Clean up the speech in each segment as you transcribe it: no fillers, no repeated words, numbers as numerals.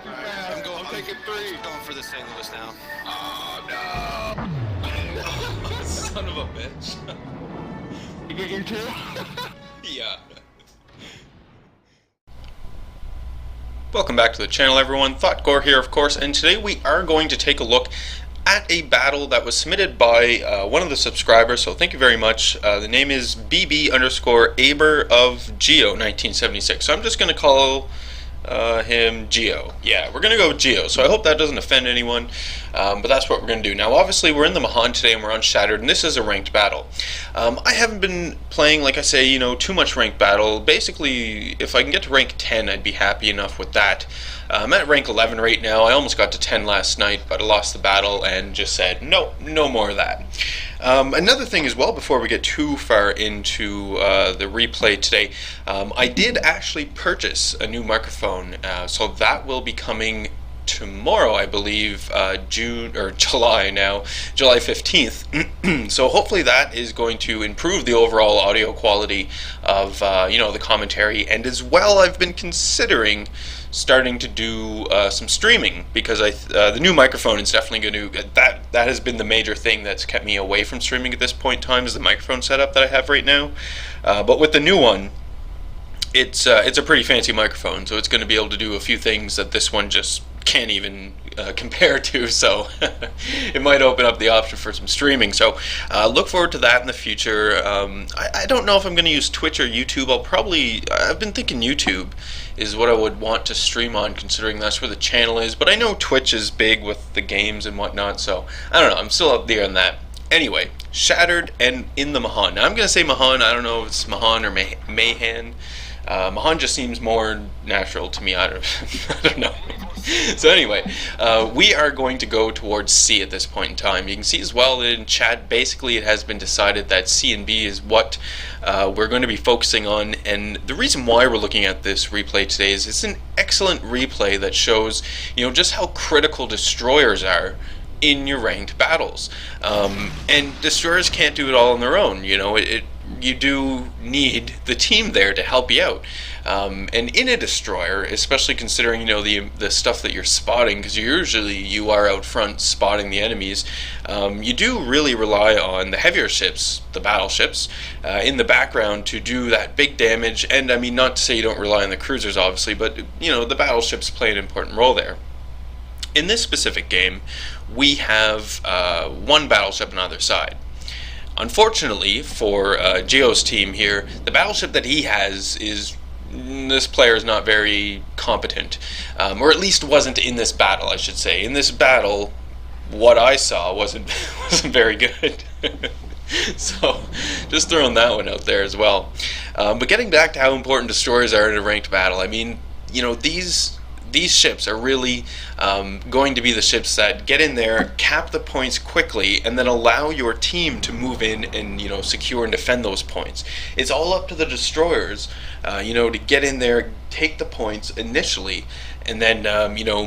too fast. I'm taking three. Going for the St. Louis now. Oh no! Son of a bitch. You get your two? Yeah. Welcome back to the channel, everyone. Thotgor here, of course, and today we are going to take a look at a battle that was submitted by one of the subscribers, so thank you very much. The name is BB_Aber of Geo 1976, so I'm just going to call him Geo. Yeah, we're going to go with Geo, so I hope that doesn't offend anyone, but that's what we're going to do. Now, obviously, we're in the Mahan today, and we're on Shattered, and this is a ranked battle. I haven't been playing, like I say, too much ranked battle. Basically, if I can get to rank 10, I'd be happy enough with that. I'm at rank 11 right now. I almost got to 10 last night, but I lost the battle and just said, no more of that. Another thing as well, before we get too far into the replay today, I did actually purchase a new microphone, so that will be coming tomorrow, I believe, July now, July 15th. So hopefully that is going to improve the overall audio quality of the commentary, and as well I've been considering starting to do some streaming, because the new microphone is definitely going to that has been the major thing that's kept me away from streaming at this point in time, is the microphone setup that I have right now. But with the new one, it's a pretty fancy microphone, so it's going to be able to do a few things that this one just can't even compare to, so it might open up the option for some streaming. So look forward to that in the future. I don't know if I'm going to use Twitch or YouTube. I've been thinking YouTube is what I would want to stream on, considering that's where the channel is, but I know Twitch is big with the games and whatnot, so I don't know, I'm still up there on that. Anyway, Shattered and in the Mahan. Now I'm going to say Mahan, I don't know if it's Mahan or Mahan. Mahan just seems more natural to me, I don't know. So anyway, we are going to go towards C at this point in time. You can see as well in chat, basically it has been decided that C and B is what we're going to be focusing on, and the reason why we're looking at this replay today is it's an excellent replay that shows, just how critical destroyers are in your ranked battles. And destroyers can't do it all on their own, you do need the team there to help you out. And in a destroyer, especially considering the stuff that you're spotting, because you are out front spotting the enemies, you do really rely on the heavier ships, the battleships, in the background to do that big damage. And I mean, not to say you don't rely on the cruisers, obviously, but the battleships play an important role there. In this specific game, we have one battleship on either side. Unfortunately for Geo's team here, the battleship that he has is, this player is not very competent, or at least wasn't in this battle, I should say. In this battle, what I saw wasn't very good. So, just throwing that one out there as well. But getting back to how important destroyers are in a ranked battle, I mean, these ships are really going to be the ships that get in there, cap the points quickly, and then allow your team to move in and secure and defend those points. It's all up to the destroyers, to get in there, take the points initially, and then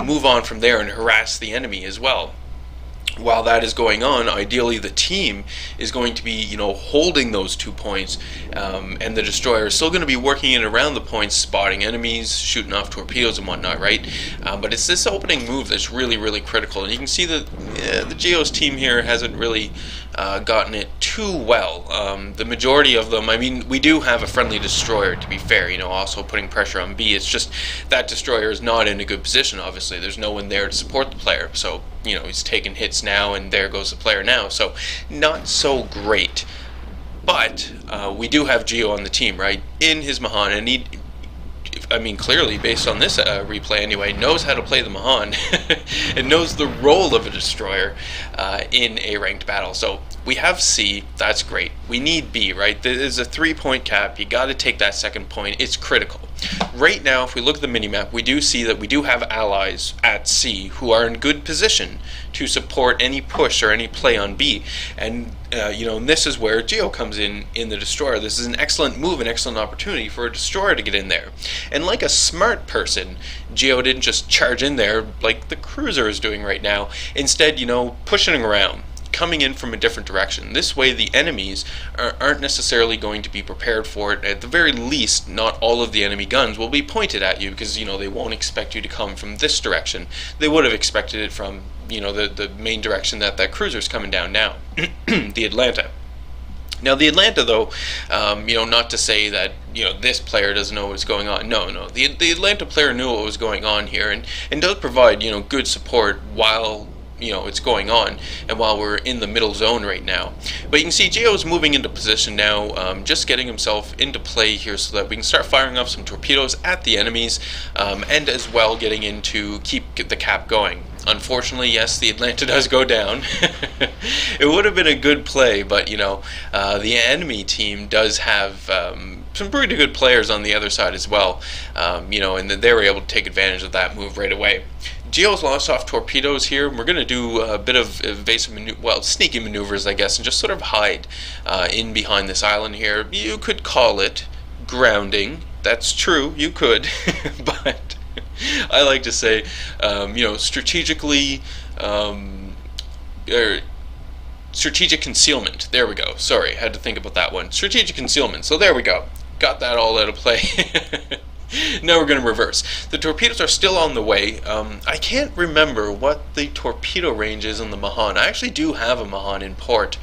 move on from there and harass the enemy as well. While that is going on, ideally the team is going to be, holding those 2 points, and the destroyer is still going to be working in around the points, spotting enemies, shooting off torpedoes and whatnot, right? But it's this opening move that's really, really critical, and you can see that the Geo's team here hasn't really gotten it too well. The majority of them, I mean, we do have a friendly destroyer, to be fair, also putting pressure on B. It's just that destroyer is not in a good position, obviously. There's no one there to support the player, so he's taking hits now, and there goes the player now, so not so great. But we do have Geo on the team, right, in his Mahan, and he, clearly, based on this replay anyway, knows how to play the Mahan and knows the role of a destroyer in a ranked battle. So we have C, that's great. We need B, right? There's a 3-point cap. You got to take that second point. It's critical. Right now, if we look at the minimap, we do see that we do have allies at C who are in good position to support any push or any play on B. And, and this is where Geo comes in the destroyer. This is an excellent move, an excellent opportunity for a destroyer to get in there. And like a smart person, Geo didn't just charge in there like the cruiser is doing right now. Instead, pushing around. coming in from a different direction. This way the enemies aren't necessarily going to be prepared for it. At the very least, not all of the enemy guns will be pointed at you, because they won't expect you to come from this direction. They would have expected it from the main direction that cruiser's coming down now. The Atlanta. Now the Atlanta, though, not to say that this player doesn't know what's going on. No, the Atlanta player knew what was going on here, and does provide good support while it's going on, and while we're in the middle zone right now. But you can see Geo is moving into position now, just getting himself into play here so that we can start firing off some torpedoes at the enemies, and as well getting in to keep the cap going. Unfortunately, yes, the Atlanta does go down. It would have been a good play, but the enemy team does have some pretty good players on the other side as well, and they were able to take advantage of that move right away. Geo's lost off torpedoes here. We're going to do a bit of evasive sneaky maneuvers, I guess, and just sort of hide in behind this island here. You could call it grounding. That's true, you could, but I like to say, strategically, strategic concealment. There we go. Sorry, had to think about that one. Strategic concealment. So there we go. Got that all out of play. Now we're going to reverse. The torpedoes are still on the way. I can't remember what the torpedo range is on the Mahan. I actually do have a Mahan in port.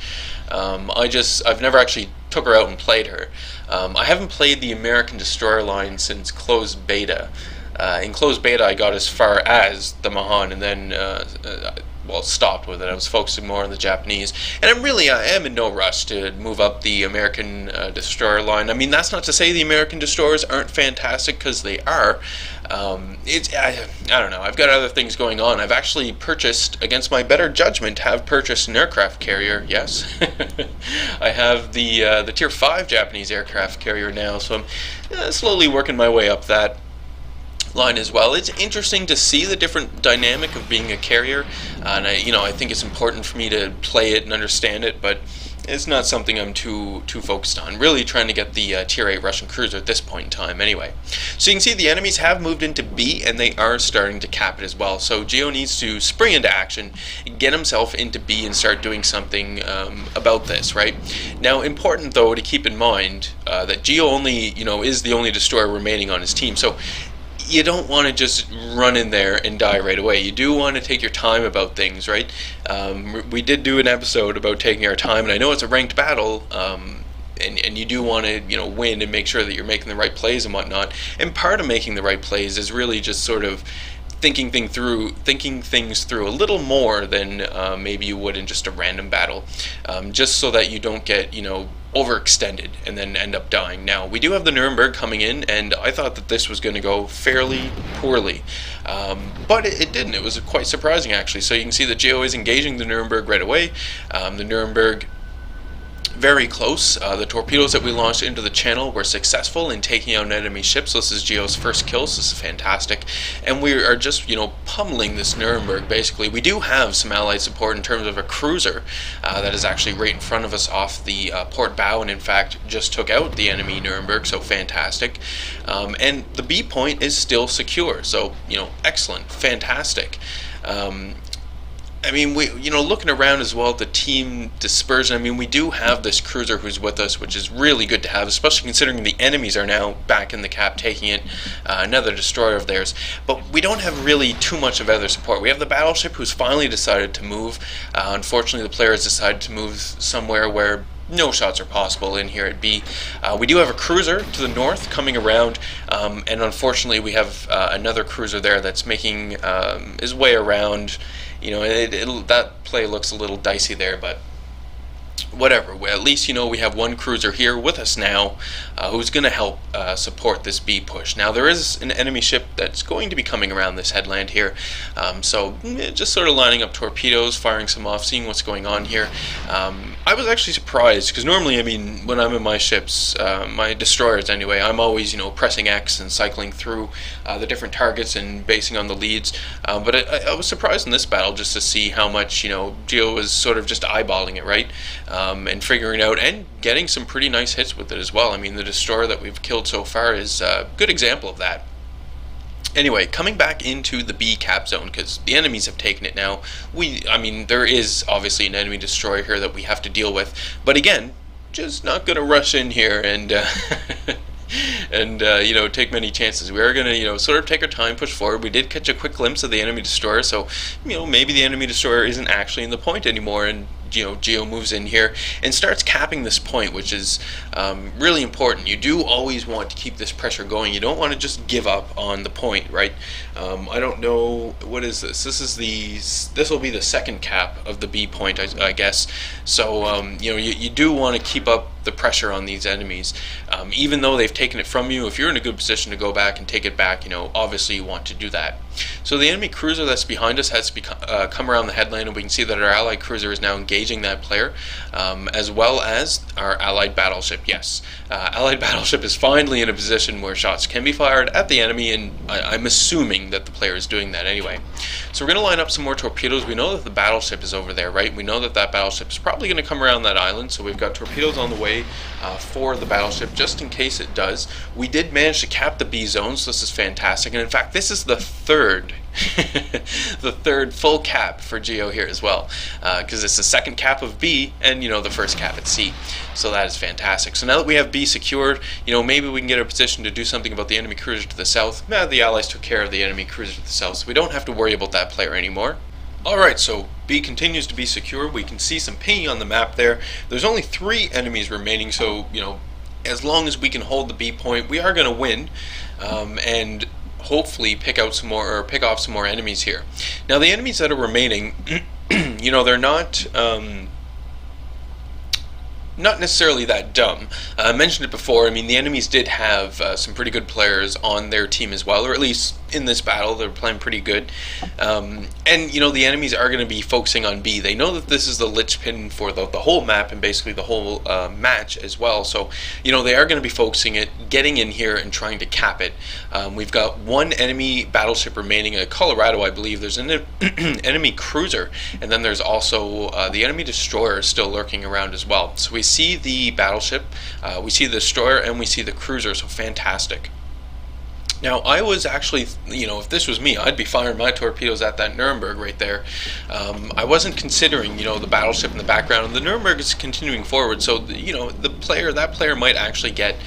I've never actually took her out and played her. I haven't played the American destroyer line since closed beta. In closed beta, I got as far as the Mahan, and then stopped with it. I was focusing more on the Japanese, and I am in no rush to move up the American destroyer line. I mean, that's not to say the American destroyers aren't fantastic, because they are. I don't know. I've got other things going on. I've actually purchased, against my better judgment, an aircraft carrier. Yes, I have the Tier 5 Japanese aircraft carrier now, so I'm slowly working my way up that line as well. It's interesting to see the different dynamic of being a carrier, and I think it's important for me to play it and understand it, but it's not something I'm too focused on. Really trying to get the Tier 8 Russian cruiser at this point in time anyway. So you can see the enemies have moved into B, and they are starting to cap it as well. So Geo needs to spring into action, get himself into B, and start doing something about this, right? Now, important though to keep in mind that Geo only is the only destroyer remaining on his team. So you don't want to just run in there and die right away. You do want to take your time about things, right? We did do an episode about taking our time, and I know it's a ranked battle, and you do want to win and make sure that you're making the right plays and whatnot. And part of making the right plays is really just sort of thinking things through a little more than maybe you would in just a random battle, just so that you don't get overextended and then end up dying. Now, we do have the Nuremberg coming in, and I thought that this was going to go fairly poorly, but it didn't. It was quite surprising, actually. So you can see that Geo is engaging the Nuremberg right away. The Nuremberg very close. The torpedoes that we launched into the channel were successful in taking out enemy ships. This is Geo's first kills. This is fantastic, and we are just pummeling this Nuremberg. Basically, we do have some allied support in terms of a cruiser that is actually right in front of us off the port bow, and in fact just took out the enemy Nuremberg. So fantastic, and the B point is still secure. So excellent, fantastic. I mean, looking around as well at the team dispersion, I mean, we do have this cruiser who's with us, which is really good to have, especially considering the enemies are now back in the cap, taking it, another destroyer of theirs. But we don't have really too much of other support. We have the battleship who's finally decided to move. Unfortunately, the player has decided to move somewhere where no shots are possible in here at B. We do have a cruiser to the north coming around, and unfortunately we have another cruiser there that's making his way around. That play looks a little dicey there, but whatever. At least we have one cruiser here with us now, who's going to help support this B push. Now there is an enemy ship that's going to be coming around this headland here, so just sort of lining up torpedoes, firing some off, seeing what's going on here. I was actually surprised, because normally, I mean, when I'm in my ships, my destroyers anyway, I'm always pressing X and cycling through the different targets and basing on the leads, but I was surprised in this battle just to see how much Geo was sort of just eyeballing it, right? And figuring out and getting some pretty nice hits with it as well. I mean, the destroyer that we've killed so far is a good example of that. Anyway, coming back into the B cap zone, because the enemies have taken it now. I mean, there is obviously an enemy destroyer here that we have to deal with, but again, just not gonna rush in here and you know, take many chances. We are gonna, you know, sort of take our time, push forward. We did catch a quick glimpse of the enemy destroyer, so you know, maybe the enemy destroyer isn't actually in the point anymore, and you know, Geo moves in here and starts capping this point, which is really important. You do always want to keep this pressure going. You don't want to just give up on the point, right? I don't know, what is this? This will be the second cap of the B point, I guess. So you know, you do want to keep up the pressure on these enemies, even though they've taken it from you. If you're in a good position to go back and take it back, you know, obviously you want to do that. So the enemy cruiser that's behind us has come around the headland, and we can see that our allied cruiser is now engaging that player, as well as our allied battleship. Yes, allied battleship is finally in a position where shots can be fired at the enemy, and I'm assuming that the player is doing that anyway. So we're going to line up some more torpedoes. We know that the battleship is over there, right? We know that that battleship is probably going to come around that island, so we've got torpedoes on the way for the battleship, just in case it does. We did manage to cap the B zone, so this is fantastic, and in fact this is the third the third full cap for Geo here as well, because it's the second cap of B and, you know, the first cap at C. So that is fantastic. So now that we have B secured, you know, maybe we can get a position to do something about the enemy cruiser to the south. Now the Allies took care of the enemy cruiser to the south, so we don't have to worry about that player anymore. Alright, so B continues to be secure. We can see some pinging on the map there. There's only 3 enemies remaining, so, you know, as long as we can hold the B point, we are going to win, and hopefully pick off some more enemies here. Now the enemies that are remaining, you know, they're not necessarily that dumb. I mentioned it before. I mean, the enemies did have some pretty good players on their team as well, or at least in this battle they're playing pretty good. And you know, the enemies are going to be focusing on B. They know that this is the linchpin for the whole map and basically the whole match as well. So you know, they are going to be focusing it, getting in here and trying to cap it. We've got 1 enemy battleship remaining, a Colorado, I believe. There's an enemy cruiser, and then there's also the enemy destroyer still lurking around as well. So we see the battleship, we see the destroyer, and we see the cruiser, so fantastic. Now, I was actually, you know, if this was me, I'd be firing my torpedoes at that Nuremberg right there. I wasn't considering, you know, the battleship in the background, and the Nuremberg is continuing forward, so, you know, that player might actually get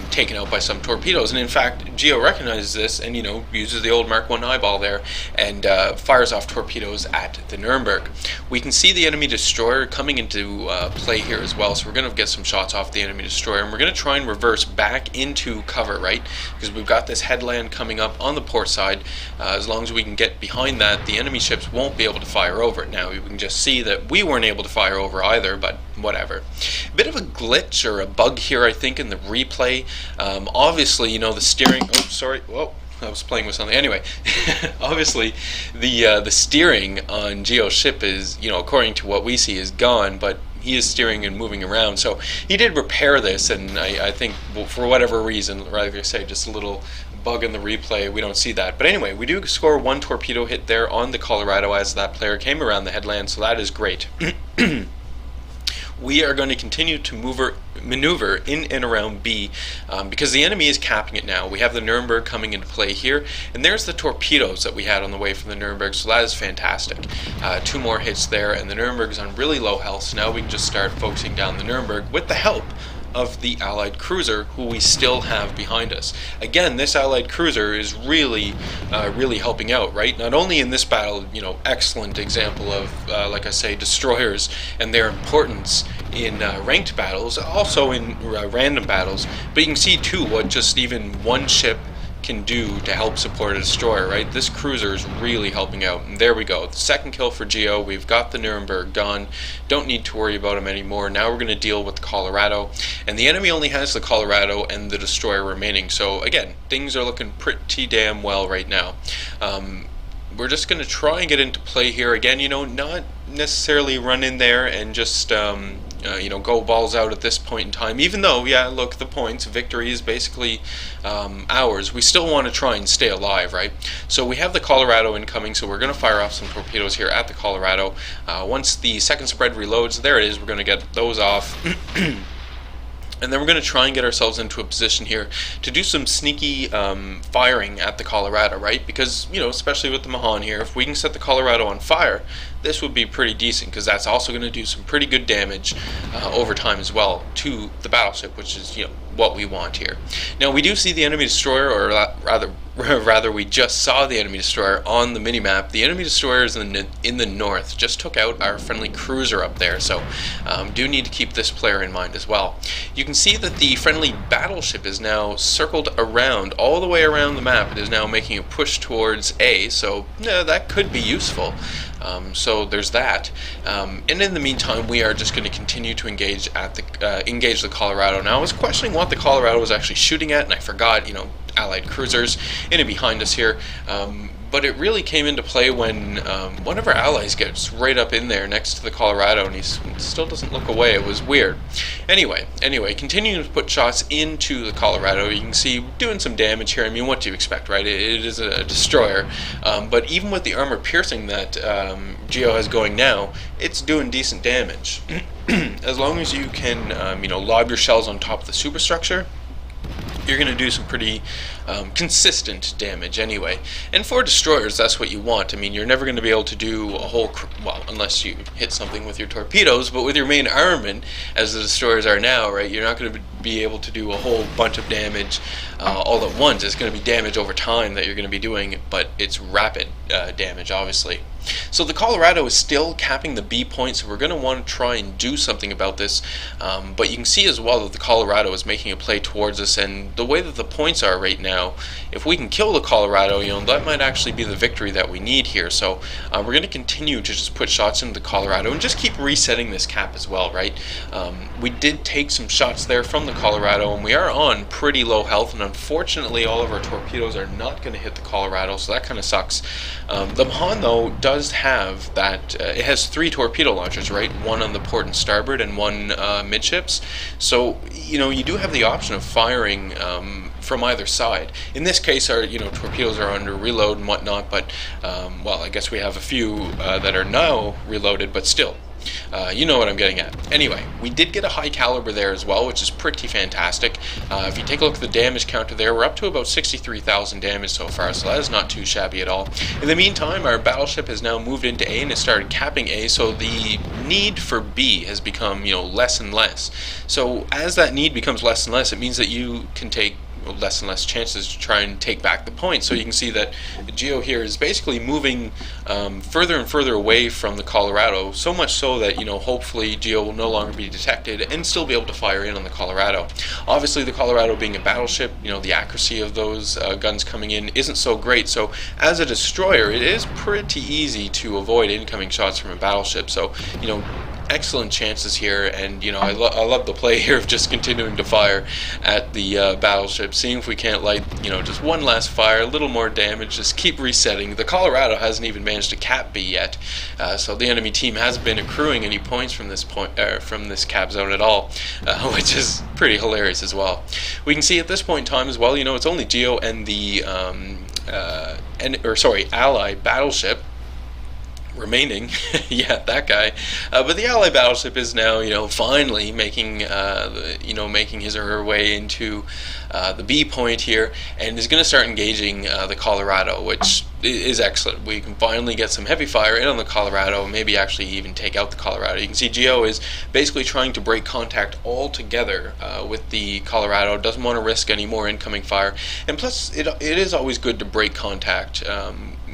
taken out by some torpedoes. And in fact, Geo recognizes this and, you know, uses the old Mark 1 eyeball there and fires off torpedoes at the Nuremberg. We can see the enemy destroyer coming into play here as well, so we're going to get some shots off the enemy destroyer, and we're going to try and reverse back into cover, right? Because we've got this headland coming up on the port side. As long as we can get behind that, the enemy ships won't be able to fire over it. Now, we can just see that we weren't able to fire over either, but whatever. A bit of a glitch or a bug here, I think, in the replay. Obviously, you know, the steering... Oh, sorry. Whoa. I was playing with something. Anyway, obviously, the steering on Geo's ship is, you know, according to what we see, is gone, but he is steering and moving around. So he did repair this, and I think, well, for whatever reason, like I say, just a little bug in the replay, we don't see that. But anyway, we do score 1 torpedo hit there on the Colorado as that player came around the headland, so that is great. We are going to continue to maneuver in and around B because the enemy is capping it now. We have the Nuremberg coming into play here, and there's the torpedoes that we had on the way from the Nuremberg, so that is fantastic. 2 more hits there, and the Nuremberg is on really low health, so now we can just start focusing down the Nuremberg with the help of the Allied cruiser, who we still have behind us. Again, this Allied cruiser is really helping out, right? Not only in this battle, you know, excellent example of, like I say, destroyers and their importance in ranked battles, also in random battles, but you can see too what just even 1 ship can do to help support a destroyer, right? This cruiser is really helping out, and there we go. The 2nd kill for Geo. We've got the Nuremberg gone. Don't need to worry about him anymore. Now we're going to deal with the Colorado, and the enemy only has the Colorado and the destroyer remaining. So again, things are looking pretty damn well right now. We're just going to try and get into play here again. You know, not necessarily run in there and just you know, go balls out at this point in time, even though, yeah, look, the points, victory is basically ours. We still want to try and stay alive, right? So we have the Colorado incoming, so we're going to fire off some torpedoes here at the Colorado. Once the 2nd spread reloads, there it is, we're going to get those off. And then we're going to try and get ourselves into a position here to do some sneaky firing at the Colorado, right? Because, especially with the Mahan here, if we can set the Colorado on fire, this would be pretty decent, because that's also going to do some pretty good damage over time as well to the battleship, which is, what we want here. Now, we do see the enemy destroyer, or rather we just saw the enemy destroyer on the minimap. The enemy destroyer is in the north, just took out our friendly cruiser up there, so do need to keep this player in mind as well. You can see that the friendly battleship is now circled around, all the way around the map. It is now making a push towards A, so that could be useful. So there's that. And in the meantime, we are just going to continue to engage the Colorado. Now, I was questioning what the Colorado was actually shooting at, and I forgot, Allied cruisers in and behind us here. But it really came into play when one of our allies gets right up in there next to the Colorado, and he still doesn't look away. It was weird. Anyway, continuing to put shots into the Colorado. You can see doing some damage here. I mean, what do you expect, right? It is a destroyer. But even with the armor piercing that Geo has going now, it's doing decent damage. As long as you can, lob your shells on top of the superstructure, you're going to do some pretty consistent damage anyway. And for destroyers, that's what you want. I mean, you're never going to be able to do a whole, well, unless you hit something with your torpedoes, but with your main armament, as the destroyers are now, right, you're not going to be able to do a whole bunch of damage all at once. It's going to be damage over time that you're going to be doing, but it's rapid damage, obviously. So the Colorado is still capping the B point, so we're going to want to try and do something about this. But you can see as well that the Colorado is making a play towards us, and the way that the points are right now, if we can kill the Colorado, that might actually be the victory that we need here. So we're going to continue to just put shots into the Colorado and just keep resetting this cap as well, right? We did take some shots there from the Colorado, and we are on pretty low health, and unfortunately all of our torpedoes are not going to hit the Colorado, so that kind of sucks. The Mahan, though, does have that, it has 3 torpedo launchers, right? One on the port and starboard and one midships. So, you do have the option of firing from either side. In this case, our torpedoes are under reload and whatnot, but well, I guess we have a few that are now reloaded, but still. You know what I'm getting at. Anyway, we did get a high caliber there as well, which is pretty fantastic. If you take a look at the damage counter there, we're up to about 63,000 damage so far, so that is not too shabby at all. In the meantime, our battleship has now moved into A and has started capping A, so the need for B has become, less and less. So as that need becomes less and less, it means that you can take less and less chances to try and take back the point. So you can see that Geo here is basically moving further and further away from the Colorado, so much so that hopefully Geo will no longer be detected and still be able to fire in on the Colorado. Obviously, the Colorado being a battleship, the accuracy of those guns coming in isn't so great, so as a destroyer it is pretty easy to avoid incoming shots from a battleship. So excellent chances here, and I love the play here of just continuing to fire at the battleship, seeing if we can't light just one last fire, a little more damage, just keep resetting. The Colorado hasn't even managed to cap B yet, so the enemy team hasn't been accruing any points from this from this cap zone at all, which is pretty hilarious as well. We can see at this point in time as well, it's only Geo and the ally battleship remaining. Yeah, that guy. But the Allied battleship is now, finally making, making his or her way into the B point here, and is going to start engaging the Colorado, which is excellent. We can finally get some heavy fire in on the Colorado, maybe actually even take out the Colorado. You can see Geo is basically trying to break contact altogether with the Colorado, doesn't want to risk any more incoming fire, and plus it is always good to break contact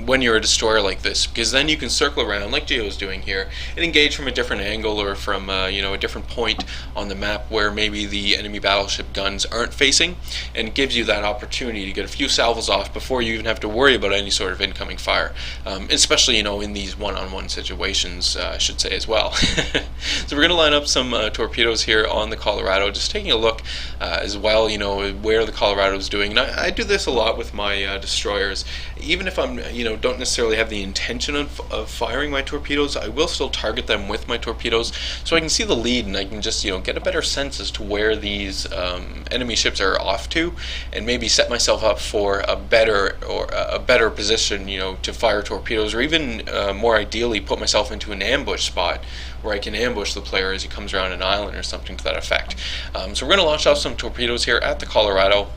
when you're a destroyer like this, because then you can circle around like Geo is doing here and engage from a different angle, or from a different point on the map where maybe the enemy battleship guns aren't facing, and it gives you that opportunity to get a few salvos off before you even have to worry about any sort of incoming fire, especially in these one-on-one situations, I should say as well. So we're going to line up some torpedoes here on the Colorado, just taking a look as well, where the Colorado is doing. And I do this a lot with my destroyers, even if I'm don't necessarily have the intention of firing my torpedoes. I will still target them with my torpedoes, so I can see the lead, and I can just get a better sense as to where these enemy ships are off to, and maybe set myself up for a better position, you know, to fire torpedoes, or even more ideally put myself into an ambush spot where I can ambush the player as he comes around an island or something to that effect. So we're going to launch off some torpedoes here at the Colorado,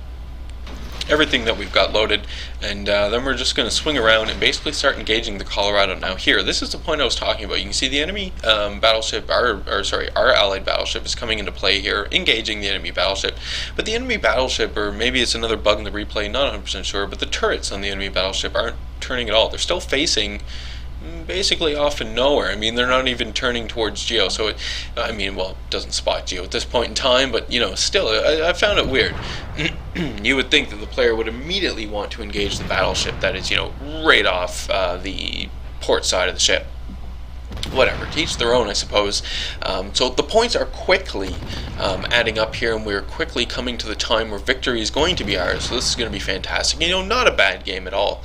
everything that we've got loaded, and then we're just going to swing around and basically start engaging the Colorado. Now here, this is the point I was talking about. You can see the enemy battleship, our allied battleship is coming into play here, engaging the enemy battleship. But the enemy battleship, or maybe it's another bug in the replay, not 100% sure, but the turrets on the enemy battleship aren't turning at all. They're still facing basically off in nowhere. I mean, they're not even turning towards Geo, so it doesn't spot Geo at this point in time, but, you know, still, I found it weird. You would think that the player would immediately want to engage the battleship that is, you know, right off the port side of the ship. Whatever, to each their own, I suppose. So the points are quickly adding up here, and we're quickly coming to the time where victory is going to be ours. So this is going to be fantastic. You know, not a bad game at all.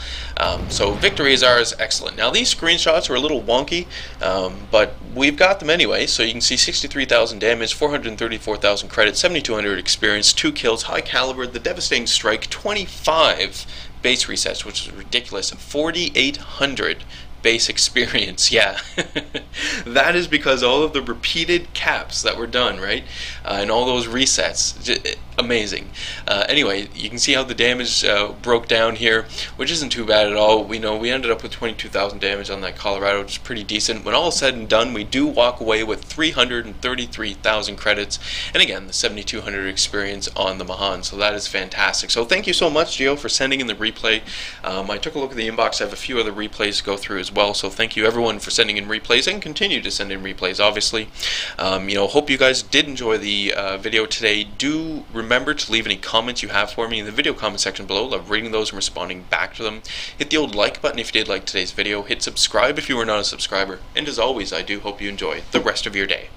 So victory is ours, excellent. Now these screenshots are a little wonky, but we've got them anyway. So you can see 63,000 damage, 434,000 credits, 7,200 experience, 2 kills, high caliber, the devastating strike, 25 base resets, which is ridiculous, 4,800 base experience. Yeah. That is because all of the repeated caps that were done, right, and all those resets, amazing. Anyway, you can see how the damage broke down here, which isn't too bad at all. We know we ended up with 22,000 damage on that Colorado, which is pretty decent. When all is said and done, we do walk away with 333,000 credits, and again, the 7,200 experience on the Mahan, so that is fantastic. So thank you so much, Gio, for sending in the replay. I took a look at the inbox. I have a few other replays to go through as well, so thank you everyone for sending in replays, and continue to send in replays, obviously. You know, hope you guys did enjoy the video today. Do remember to leave any comments you have for me in the video comment section below. Love reading those and responding back to them. Hit the old like button if you did like today's video. Hit subscribe if you were not a subscriber, and as always, I do hope you enjoy the rest of your day.